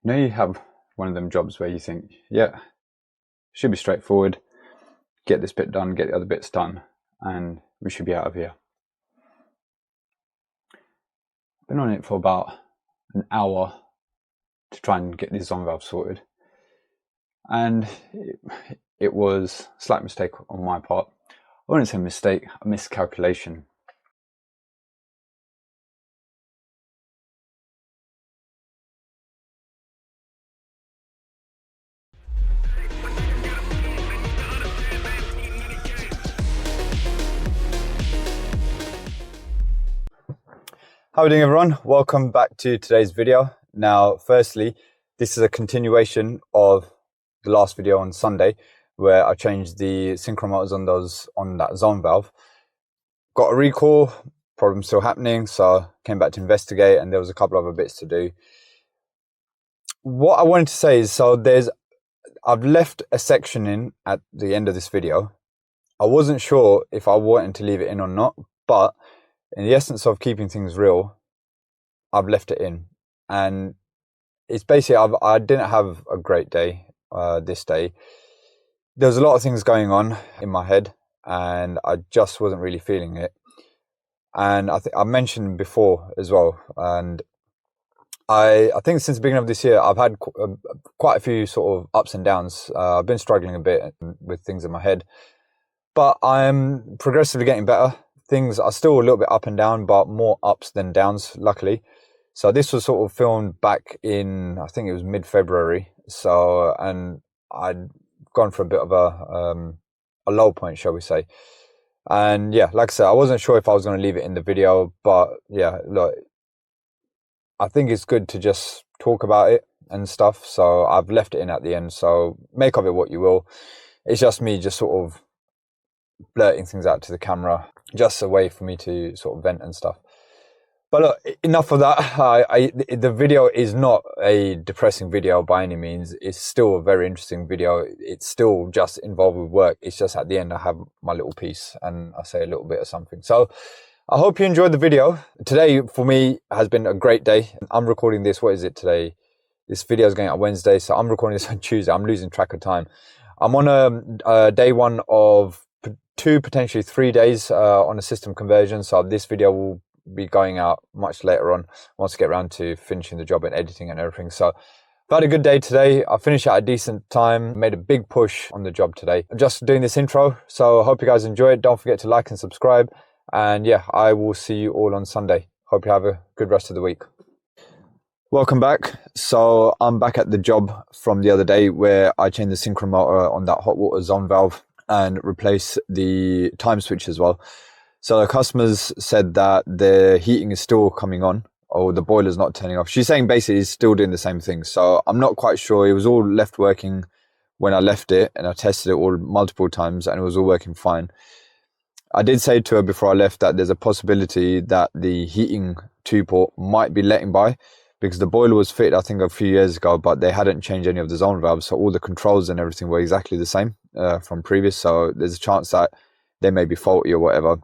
You know, you have one of them jobs where you think, yeah, should be straightforward, get this bit done, get the other bits done, and we should be out of here. Been on it for about an hour to try and get this on valve sorted, and it was a slight mistake on my part. I wouldn't say mistake, a miscalculation. How are we doing, everyone? Welcome back to today's video. Now, firstly, this is a continuation of the last video on Sunday where I changed the synchro motors on that zone valve. Got a recall, problem still happening, so came back to investigate, and there was a couple other bits to do. What I wanted to say is, I've left a section in at the end of this video. I wasn't sure if I wanted to leave it in or not, but in the essence of keeping things real, I've left it in. And it's basically, I didn't have a great day this day. There was a lot of things going on in my head, and I just wasn't really feeling it. And I mentioned before as well, and I think since the beginning of this year, I've had quite a few sort of ups and downs. I've been struggling a bit with things in my head, but I'm progressively getting better. Things are still a little bit up and down, but more ups than downs, luckily. So this was sort of filmed back in, I think it was mid-February. So, and I'd gone for a bit of a low point, shall we say. And yeah, like I said, I wasn't sure if I was going to leave it in the video, but yeah, look, I think it's good to just talk about it and stuff. So I've left it in at the end. So make of it what you will. It's just me just sort of blurting things out to the camera, just a way for me to sort of vent and stuff. But look, enough of that. The video is not a depressing video by any means. It's still a very interesting video. It's still just involved with work. It's just at the end I have my little piece and I say a little bit of something. So I hope you enjoyed the video. Today for me has been a great day. I'm recording this, what is it today? This video is going out Wednesday, so I'm recording this on Tuesday. I'm losing track of time. I'm on a day one of 2, potentially 3 days on a system conversion. So this video will be going out much later on once I get around to finishing the job and editing and everything. So I've had a good day today. I finished at a decent time, made a big push on the job today. I'm just doing this intro, so I hope you guys enjoy it. Don't forget to like and subscribe. And yeah, I will see you all on Sunday. Hope you have a good rest of the week. Welcome back. So I'm back at the job from the other day where I changed the synchro motor on that hot water zone valve and replace the time switch as well. So the customers said that the heating is still coming on, or the boiler's not turning off. She's saying basically it's still doing the same thing. So I'm not quite sure. It was all left working when I left it, and I tested it all multiple times and it was all working fine. I did say to her before I left that there's a possibility that the heating 2-port might be letting by, because the boiler was fitted, I think, a few years ago, but they hadn't changed any of the zone valves. So all the controls and everything were exactly the same from previous. So there's a chance that they may be faulty or whatever.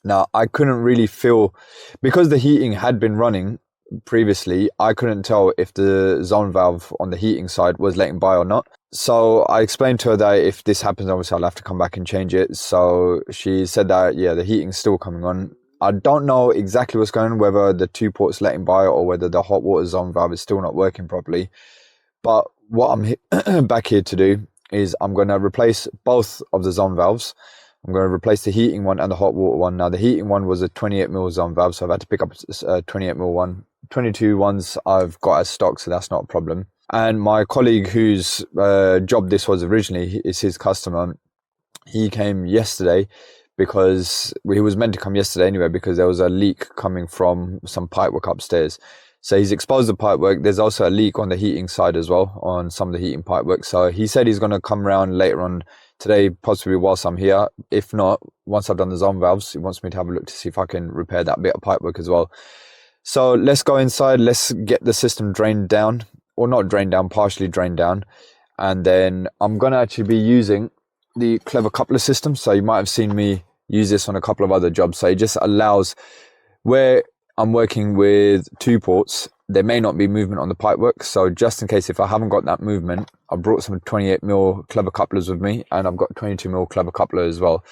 Now, I couldn't really feel, because the heating had been running previously, I couldn't tell if the zone valve on the heating side was letting by or not. So I explained to her that if this happens, obviously I'll have to come back and change it. So she said that, yeah, the heating's still coming on. I don't know exactly what's going on, whether the 2-port's letting by or whether the hot water zone valve is still not working properly. But what I'm back here to do is I'm going to replace both of the zone valves. I'm going to replace the heating one and the hot water one. Now, the heating one was a 28mm zone valve, so I've had to pick up a 28mm one. 22 ones I've got as stock, so that's not a problem. And my colleague whose job this was originally, is his customer, he came yesterday because he was meant to come yesterday anyway, because there was a leak coming from some pipework upstairs. So he's exposed the pipework. There's also a leak on the heating side as well, on some of the heating pipework. So he said he's going to come around later on today, possibly whilst I'm here. If not, once I've done the zone valves, he wants me to have a look to see if I can repair that bit of pipework as well. So let's go inside. Let's get the system drained down, or not drained down, partially drained down. And then I'm going to actually be using the Clever coupler system. So you might have seen me use this on a couple of other jobs. So it just allows, where I'm working with 2 ports, there may not be movement on the pipework. So just in case if I haven't got that movement, I brought some 28mm clever couplers with me, and I've got 22mm clever coupler as well.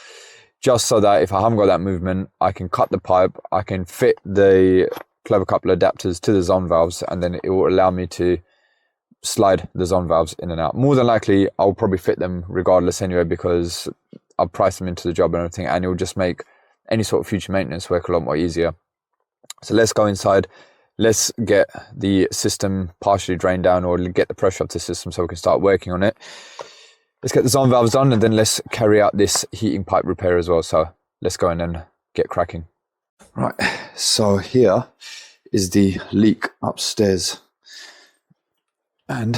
Just so that if I haven't got that movement, I can cut the pipe, I can fit the clever coupler adapters to the zone valves, and then it will allow me to slide the zone valves in and out. More than likely, I'll probably fit them regardless anyway, because I'll price them into the job and everything, and it will just make any sort of future maintenance work a lot more easier. So let's go inside. Let's get the system partially drained down, or get the pressure up the system so we can start working on it. Let's get the zone valves done, and then let's carry out this heating pipe repair as well. So let's go in and get cracking. Right, so here is the leak upstairs. And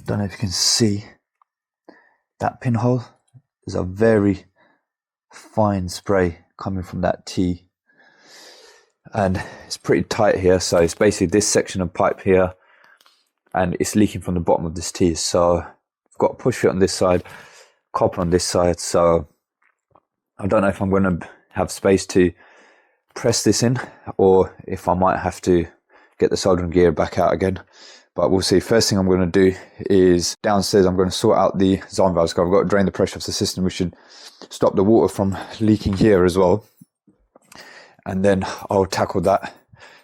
don't know if you can see that pinhole. There's a very fine spray coming from that T. And it's pretty tight here. So it's basically this section of pipe here, and it's leaking from the bottom of this T. So I've got a push fit on this side, copper on this side. So I don't know if I'm going to have space to press this in, or if I might have to get the soldering gear back out again. But we'll see. First thing I'm going to do is downstairs, I'm going to sort out the zone valves. I've got to drain the pressure off the system. We should stop the water from leaking here as well. And then I'll tackle that,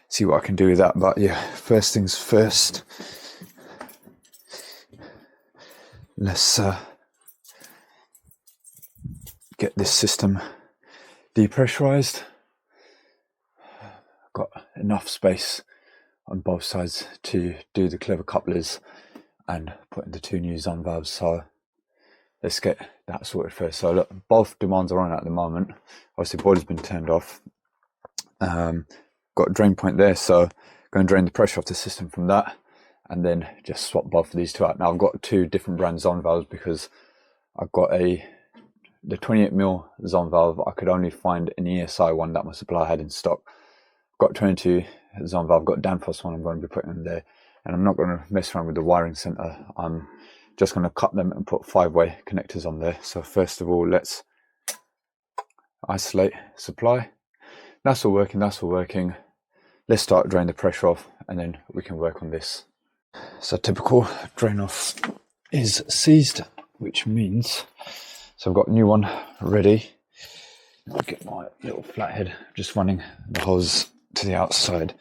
see what I can do with that. But yeah, first things first. Let's get this system depressurized. I've got enough space on both sides to do the clever couplers and put in the 2 new zone valves. So let's get that sorted first. So look, both demands are on at the moment. Obviously boiler's been turned off. Got a drain point there, so going to drain the pressure off the system from that, and then just swap both of these two out. Now I've got 2 different brand zone valves because I've got the 28mm zone valve. I could only find an ESI one that my supplier had in stock. Got 22 zone valve, got Danfoss one I'm going to be putting in there, and I'm not going to mess around with the wiring center. I'm just going to cut them and put 5-way connectors on there. So first of all, let's isolate supply. That's all working, that's all working. Let's start draining the pressure off, and then we can work on this. So typical drain off is seized, which means, so I've got a new one ready. I'll get my little flathead, just running the hose to the outside.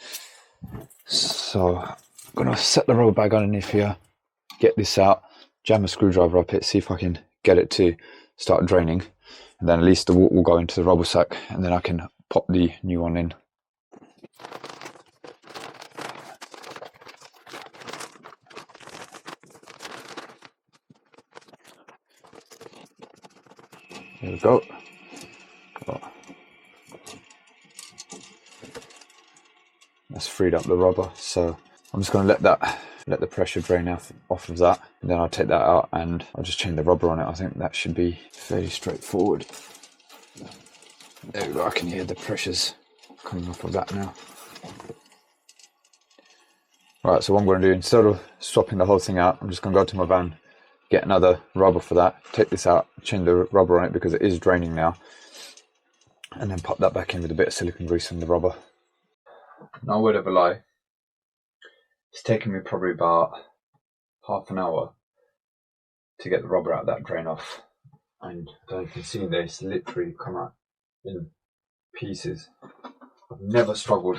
So I'm going to set the rubber bag underneath here, get this out, jam a screwdriver up it, see if I can get it to start draining, and then at least the water will go into the rubber sack, and then I can pop the new one in. There we go. That's freed up the rubber, so I'm just going to let the pressure drain off of that, and then I'll take that out and I'll just change the rubber on it. I think that should be fairly straightforward. There we go, I can hear the pressures coming off of that now. Right, so what I'm going to do, instead of swapping the whole thing out, I'm just going to go to my van, get another rubber for that, take this out, change the rubber on it because it is draining now, and then pop that back in with a bit of silicone grease on the rubber. No word of a lie, it's taken me probably about half an hour to get the rubber out of that drain off, and I don't know if you can see this, literally come out in pieces. I've never struggled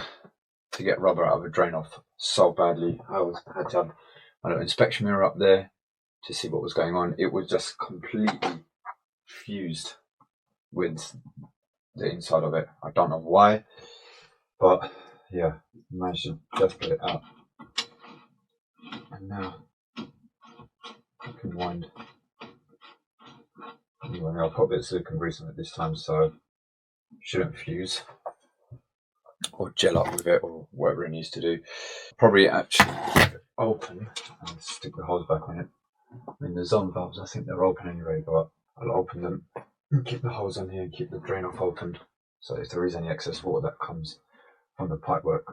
to get rubber out of a drain off so badly. I had to have my little inspection mirror up there to see what was going on. It was just completely fused with the inside of it. I don't know why, but yeah, managed to just get it out. And now I can wind. Anyway, I'll put a bit of silicone grease on it this time, so shouldn't fuse or gel up with it or whatever it needs to do. Probably actually open and stick the hose back on it. I mean, the zone valves, I think they're open anyway, but I'll open them and keep the hose on here and keep the drain off open. So if there is any excess water that comes from the pipework,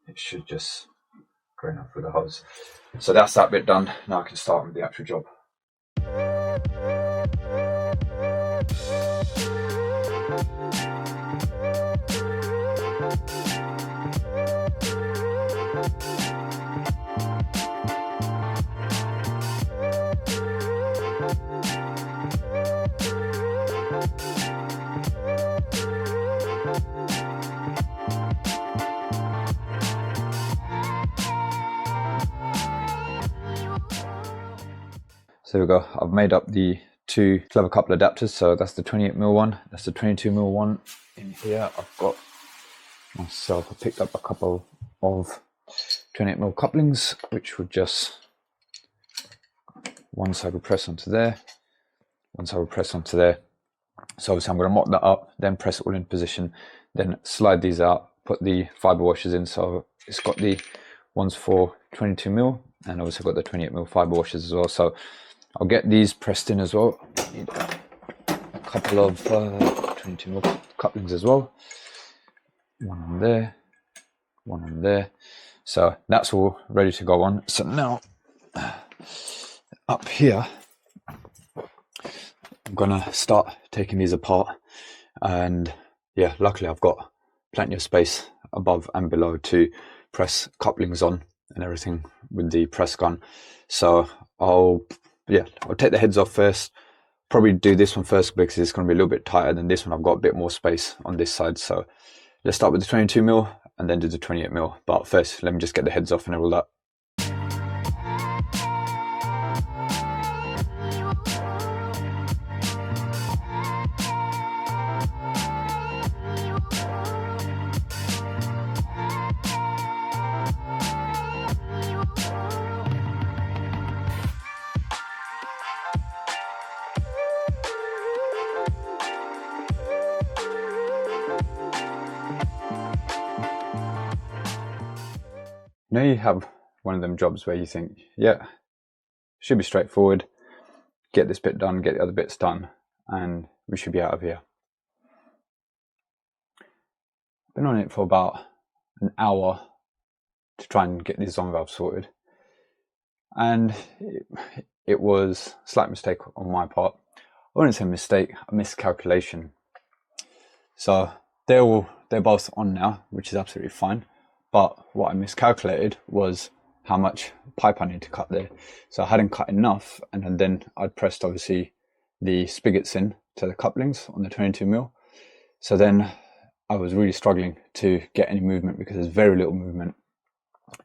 it should just drain off with the hose. So that's that bit done. Now I can start with the actual job. So there we go. I've made up the two clever couple adapters. So that's the 28mm one, that's the 22mm one. In here I've got myself, I picked up a couple of 28mm couplings, which would just, one side will press onto there, one side will press onto there. So obviously I'm going to mop that up, then press it all in position, then slide these out, put the fiber washers in. So it's got the ones for 22mm, and obviously I've got the 28mm fiber washers as well. So I'll get these pressed in as well. Need a couple of 22mm couplings as well. One on there, one on there. So that's all ready to go on. So now up here, I'm gonna start taking these apart, and yeah, luckily I've got plenty of space above and below to press couplings on and everything with the press gun. So I'll take the heads off first. Probably do this one first because it's going to be a little bit tighter than this one. I've got a bit more space on this side. So let's start with the 22mm and then do the 28mm. But first, let me just get the heads off and all that. Now you have one of them jobs where you think, yeah, should be straightforward, get this bit done, get the other bits done, and we should be out of here. Been on it for about an hour to try and get this on valve sorted, and it was a slight mistake on my part. I wouldn't say mistake, a miscalculation. So they're both on now, which is absolutely fine. But what I miscalculated was how much pipe I need to cut there. So I hadn't cut enough, and then I'd pressed obviously the spigots in to the couplings on the 22mm. So then I was really struggling to get any movement because there's very little movement.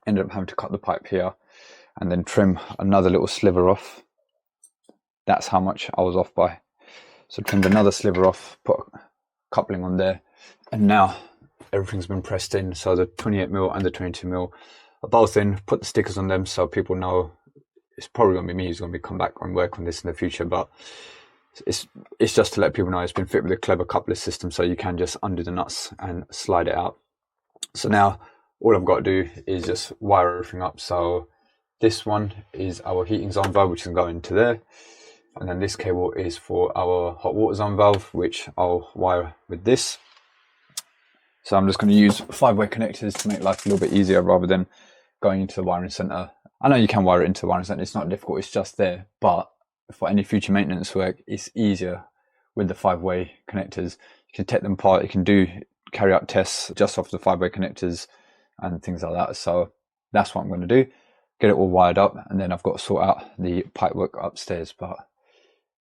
Ended up having to cut the pipe here and then trim another little sliver off. That's how much I was off by. So trimmed another sliver off, put a coupling on there, and now everything's been pressed in. So the 28mm and the 22mm are both in. Put the stickers on them so people know it's probably going to be me who's going to be come back and work on this in the future. But it's just to let people know it's been fit with a clever coupler system, so you can just undo the nuts and slide it out. So now all I've got to do is just wire everything up. So this one is our heating zone valve, which can go into there, and then this cable is for our hot water zone valve, which I'll wire with this. So I'm just going to use 5-way connectors to make life a little bit easier rather than going into the wiring center. I know you can wire it into the wiring center, it's not difficult, it's just there, but for any future maintenance work, it's easier with the 5-way connectors. You can take them apart, you can carry out tests just off the 5-way connectors and things like that. So that's what I'm going to do, get it all wired up, and then I've got to sort out the pipe work upstairs. But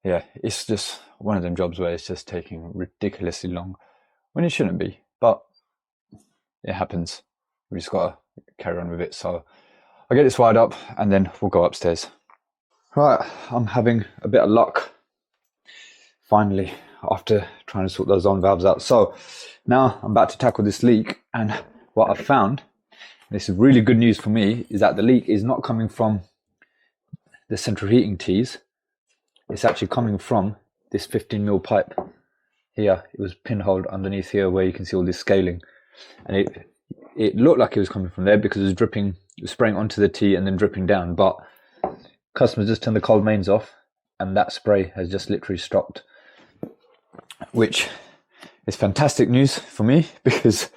yeah, it's just one of them jobs where it's just taking ridiculously long when it shouldn't be, but it happens. We just got to carry on with it. So I'll get this wired up and then we'll go upstairs. Right, I'm having a bit of luck finally after trying to sort those on valves out. So now I'm about to tackle this leak, and what I've found, this is really good news for me, is that the leak is not coming from the central heating tees. It's actually coming from this 15mm pipe here. It was pinholed underneath here where you can see all this scaling, and it looked like it was coming from there because it was dripping, it was spraying onto the tee and then dripping down. But customers just turned the cold mains off and that spray has just literally stopped, which is fantastic news for me because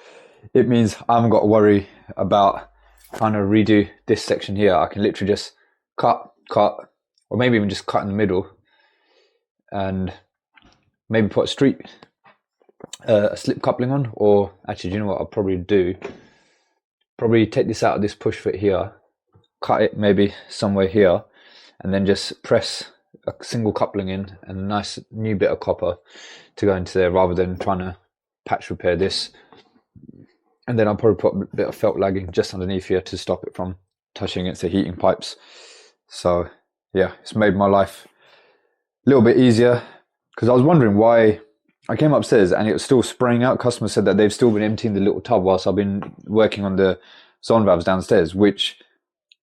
it means I haven't got to worry about trying to redo this section here. I can literally just cut, or maybe even just cut in the middle and maybe put a slip coupling on. Or actually, do you know what I'll probably do? Probably take this out of this push fit here, cut it maybe somewhere here, and then just press a single coupling in and a nice new bit of copper to go into there rather than trying to patch repair this. And then I'll probably put a bit of felt lagging just underneath here to stop it from touching against the heating pipes. So yeah, it's made my life a little bit easier, because I was wondering why. I came upstairs and it was still spraying out. Customers said that they've still been emptying the little tub whilst I've been working on the zone valves downstairs, which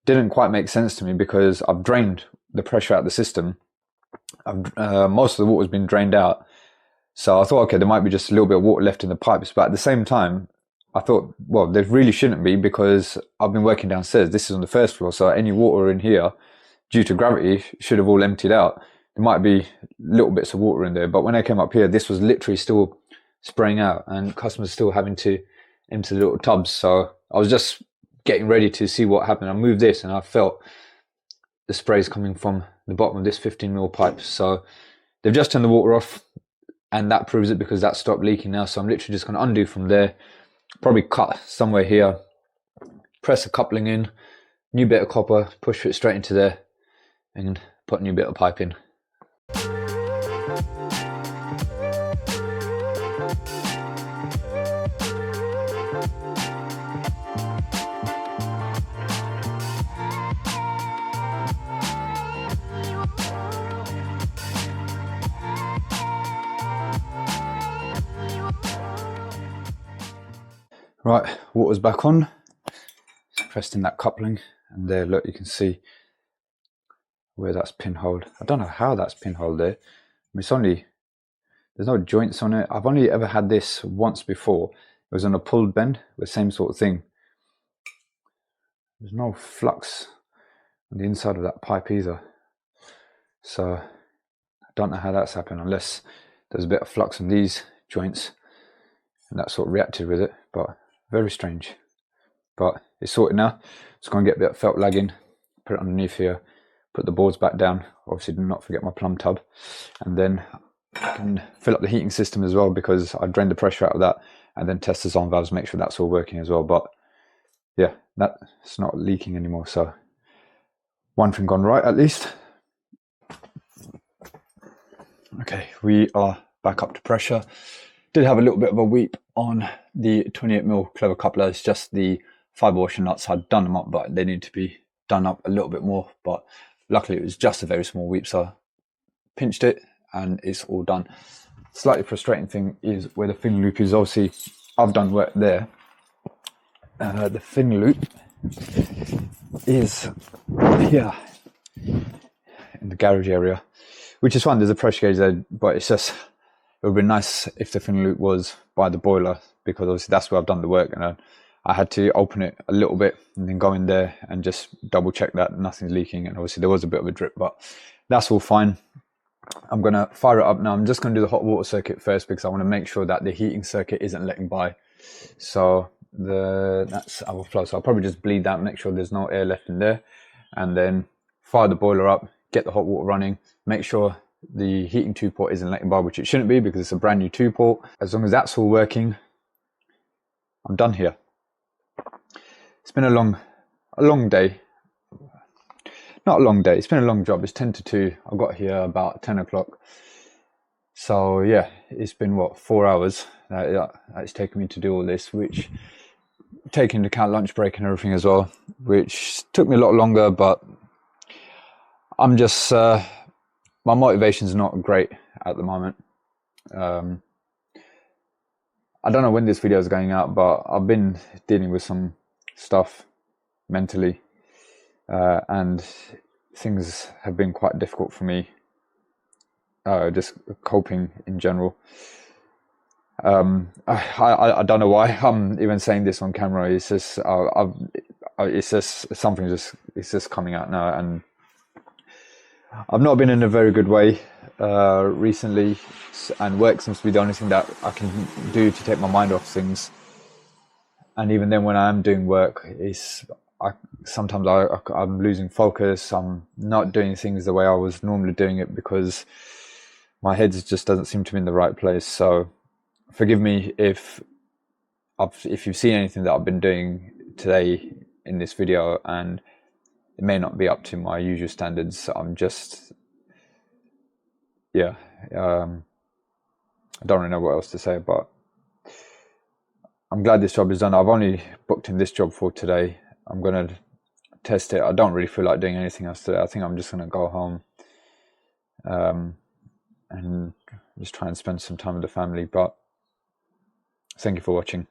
didn't quite make sense to me because I've drained the pressure out of the system. Most of the water's been drained out. So I thought, okay, there might be just a little bit of water left in the pipes. But at the same time, I thought, well, there really shouldn't be, because I've been working downstairs. This is on the first floor. So any water in here, due to gravity, should have all emptied out. There might be little bits of water in there. But when I came up here, this was literally still spraying out and customers still having to empty the little tubs. So I was just getting ready to see what happened. I moved this and I felt the sprays coming from the bottom of this 15mm pipe. So they've just turned the water off, and that proves it because that stopped leaking now. So I'm literally just going to undo from there, probably cut somewhere here, press a coupling in, new bit of copper, push it straight into there, and put a new bit of pipe in. Right, water's back on. Pressed in that coupling, and there, look, you can see where that's pinholed. I don't know how that's pinholed there. I mean, it's only, there's no joints on it. I've only ever had this once before. It was on a pulled bend, the same sort of thing. There's no flux on the inside of that pipe either. So I don't know how that's happened, unless there's a bit of flux on these joints and that sort of reacted with it, but very strange. But it's sorted now. Just going to get a bit of felt lag in, put it underneath here, put the boards back down. Obviously do not forget my plumb tub. And then I can fill up the heating system as well, because I drained the pressure out of that, and then test the zone valves, make sure that's all working as well. But yeah, that's not leaking anymore. So one thing gone right at least. Okay, we are back up to pressure. Did have a little bit of a weep on the 28mm clever coupler. It's just the fibre washer nuts. I'd done them up, but they need to be done up a little bit more. But luckily it was just a very small weep, so I pinched it and it's all done. Slightly frustrating thing is where the fin loop is. Obviously I've done work there. The fin loop is here in the garage area, which is fine. There's a pressure gauge there, but it's just, it would be nice if the fin loop was by the boiler, because obviously that's where I've done the work, and I had to open it a little bit and then go in there and just double check that nothing's leaking. And obviously there was a bit of a drip, but that's all fine. I'm going to fire it up now. I'm just going to do the hot water circuit first, because I want to make sure that the heating circuit isn't letting by. So that's our flow. So I'll probably just bleed that, make sure there's no air left in there, and then fire the boiler up, get the hot water running, make sure the heating 2-port isn't letting by, which it shouldn't be because it's a brand new 2-port. As long as that's all working, I'm done here. It's been a long day. Not a long day, it's been a long job. It's 10 to 2. I got here about 10 o'clock. So yeah, it's been what, 4 hours that it's taken me to do all this, which, taking into account lunch break and everything as well, which took me a lot longer. But I'm just my motivation's not great at the moment. I don't know when this video is going out, but I've been dealing with some stuff mentally, and things have been quite difficult for me, just coping in general. I don't know why I'm even saying this on camera. It's just it's just something it's just coming out now, and I've not been in a very good way recently, and work seems to be the only thing that I can do to take my mind off things. And even then, when I am doing work, sometimes I'm losing focus. I'm not doing things the way I was normally doing it, because my head just doesn't seem to be in the right place. So forgive me if you've seen anything that I've been doing today in this video and it may not be up to my usual standards. I'm just, yeah, I don't really know what else to say, but I'm glad this job is done. I've only booked in this job for today. I'm going to test it. I don't really feel like doing anything else today. I think I'm just going to go home and just try and spend some time with the family. But thank you for watching.